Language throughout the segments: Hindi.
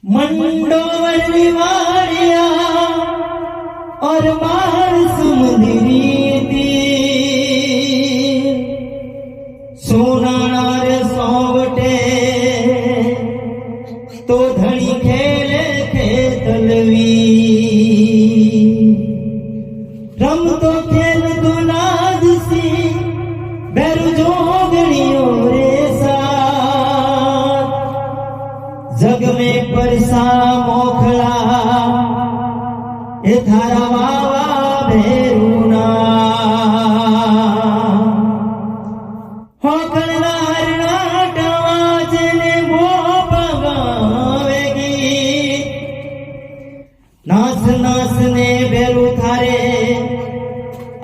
मंडोवर निवारिया और बाहर समुद्री तीर सोना नार सौवटे तो धनी खेले थे तलवी रम तो खेल तो नाज सी बैरु जोगड़ियों रे साथ जग में परसा मोखला ए थारा वावा भेरुना हो करनार नाटवा जेने वो पगावेगी नास नास ने भेरु थारे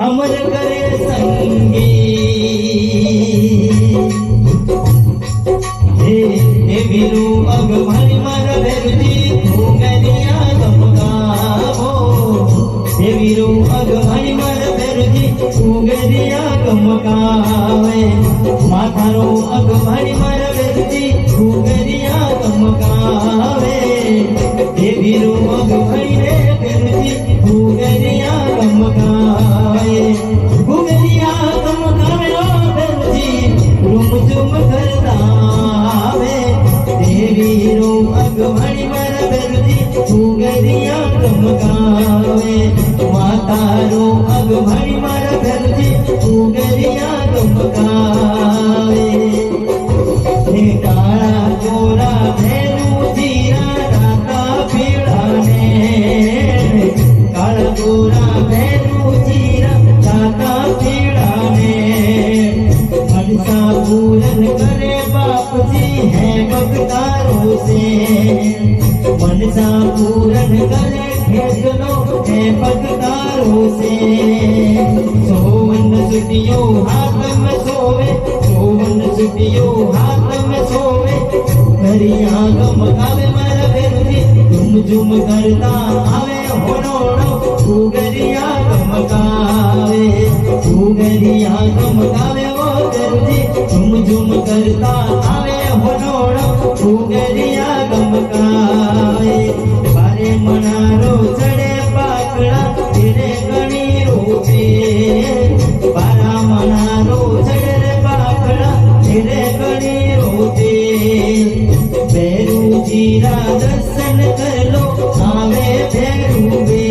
अमर करे संगी हे वीरू अग भरी मर भेरुजी तू गरिया गमगावो हे वीरू अग भरी मर भेरुजी तू गरिया गमगावे माथारो अग भरी मर भेरुजी तू गरिया गमगावे हे वीरू अग भरी रे भेरुजी तू गरिया गमगावे गुगरिया गमगावे ओ भेरुजी रुम झुम करता वीरो अगमणि मर भेरुजी तू गरिया गमगावे मातारो अगमणि मर भेरुजी तू गरिया गमगावे हे काळा गोरा भेरू जीरा राता पीड़ाने काळा गोरा भेरू जीरा राता पीड़ाने मनसा पूरन करे बाप जी है भक्तारों से मनसा पूरन करे खेतलो है भक्तारों से सोवन सुटियो हाथ में सोवे सोवन सुटियो हाथ में सोवे गरिया गमगावे मर भेरुजी झुम झुम करता आवे होनोड़ो तू गरिया गमगावे तू गरिया गमगावे ओ भेरुजी झुम झुम करता आवे होनोड़ो तू गरिया गमगावे बारे मनारो चढ़े पाकड़ा तेरे गणी रोपे बारा मनारो चढ़े पाकड़ा तेरे गणी रोपे भैरू जीरा दर्शन कर लो आवे भैरू वे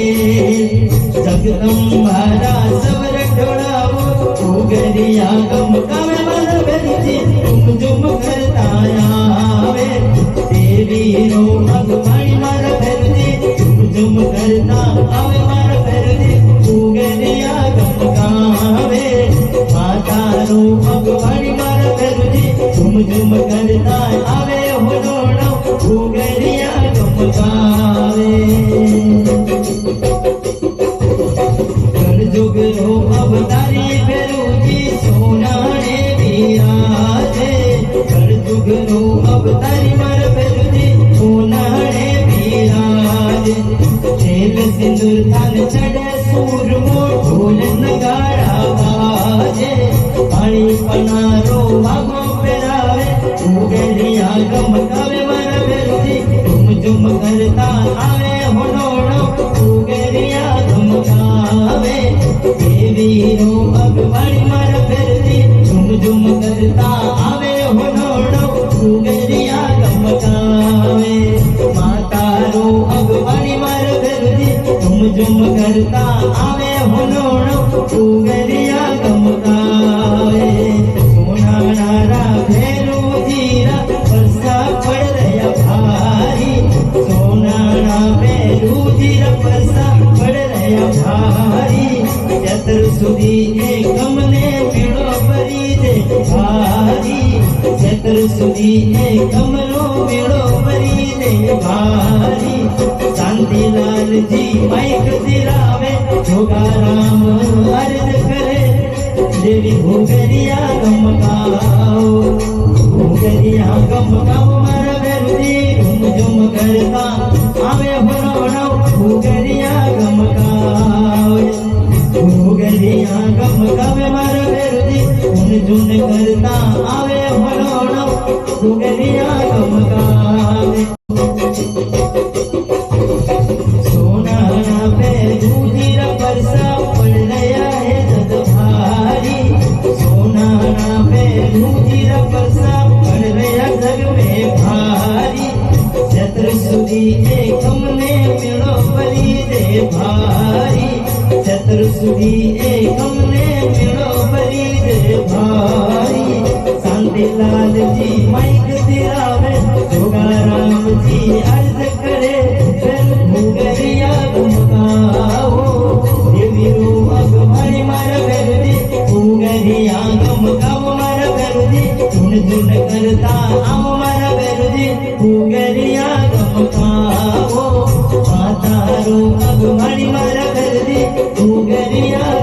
जगदम्बारा सवर ढोड़ावो तू गरिया गमगावे मर भेरुजी झुम झुम करता आवे देवी रो अगमणि मर भेरुजी झुम झुम करता आवे मर भेरुजी तू गरिया गमगावे माता रो अगमणि मर भेरुजी झुम झुम करता आवे होनोड़ो तू गरिया गमगावे जुग रो अवतारी भेरुजी सोनाने विराजे कर जुग रो अवतारी मर भेरुजी सोनाने विराजे तेल सिंदूर थान चढ़े सूरमो ढोल नगाड़ा बाजे पानी पनारो भागो पेरावे तू गरिया गमगावे मर भेरुजी झुम झुम करता आवे होनोड़ो तू गरिया गमगावे वीरो अगमणि मर भेरुजी झुम झुम करता आवे होनोड़ो तू गरिया गमगावे मातारो अगमणि मर भेरुजी झुम झुम करता आवे होनोड़ो तू गरिया गमगावे सोना नारा भेरू जीरा परसा पड़ रहा भारी सोना ना भेरू जीरा परसा पड़ रहा भारी जतर सुधी एकम ने पीड़ो भरी दे भारी जतर सुधी एकम नो पीड़ो भरी दे भारी शांतिलाल जी माइक दिलावे जोगाराम अर्ज करे देवी भूगरिया गमगाओ भूगरिया गमगाओ मर भेरुजी झुम झुम करता आवे होनोड़ो भूगरिया गमगाओ भूगरिया गमगावे मर भेरुजी झुम झुम करता आवे होनोड़ो भूगरिया गमगावे સુધી એકમને મેળો ભરી દે ભારી ચતુર સુધી એકમને મેળો ભરી દે ભારી શાંતિલાલજી માઈક દિરાવે જોગારામજી અર્જ કરે ભૂગરિયા ગમકાવો દેવીરો અગવાણી મારા વેરદી ભૂગરિયા ગમકાવો મારા વેરદી ધૂન ધૂન કરતા આવો મારા વેરદી ભૂગરિયા ગમકાવો માતારો અગવાણી મારા વેરદી ભૂગરિયા